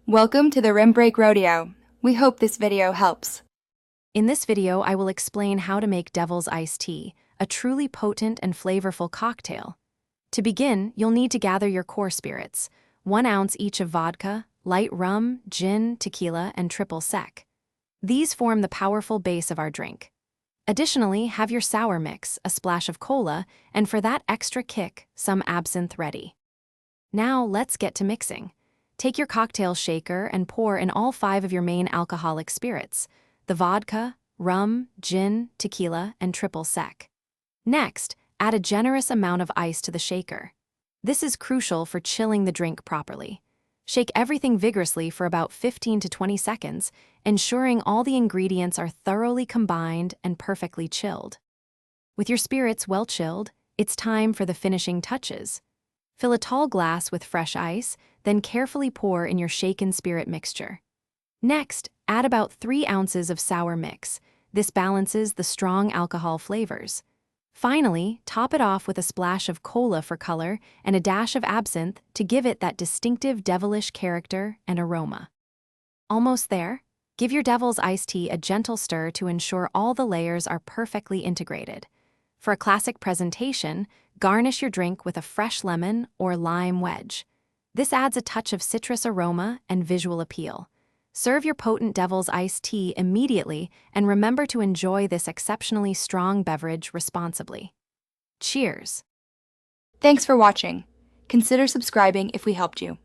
Welcome to the Rim Break Rodeo. We hope this video helps. In this video, I will explain how to make Devil's Iced Tea, a truly potent and flavorful cocktail. To begin, you'll need to gather your core spirits, 1 ounce each of vodka, light rum, gin, tequila, and triple sec. These form the powerful base of our drink. Additionally, have your sour mix, a splash of cola, and for that extra kick, some absinthe ready. Now, let's get to mixing. Take your cocktail shaker and pour in all 5 of your main alcoholic spirits, the vodka, rum, gin, tequila, and triple sec. Next, add a generous amount of ice to the shaker. This is crucial for chilling the drink properly. Shake everything vigorously for about 15 to 20 seconds, ensuring all the ingredients are thoroughly combined and perfectly chilled. With your spirits well chilled, it's time for the finishing touches. Fill a tall glass with fresh ice, then carefully pour in your shaken spirit mixture. Next, add about 3 ounces of sour mix. This balances the strong alcohol flavors. Finally, top it off with a splash of cola for color and a dash of absinthe to give it that distinctive devilish character and aroma. Almost there? Give your Devil's Iced Tea a gentle stir to ensure all the layers are perfectly integrated. For a classic presentation, garnish your drink with a fresh lemon or lime wedge. This adds a touch of citrus aroma and visual appeal. Serve your potent Devil's Iced Tea immediately and remember to enjoy this exceptionally strong beverage responsibly. Cheers! Thanks for watching. Consider subscribing if we helped you.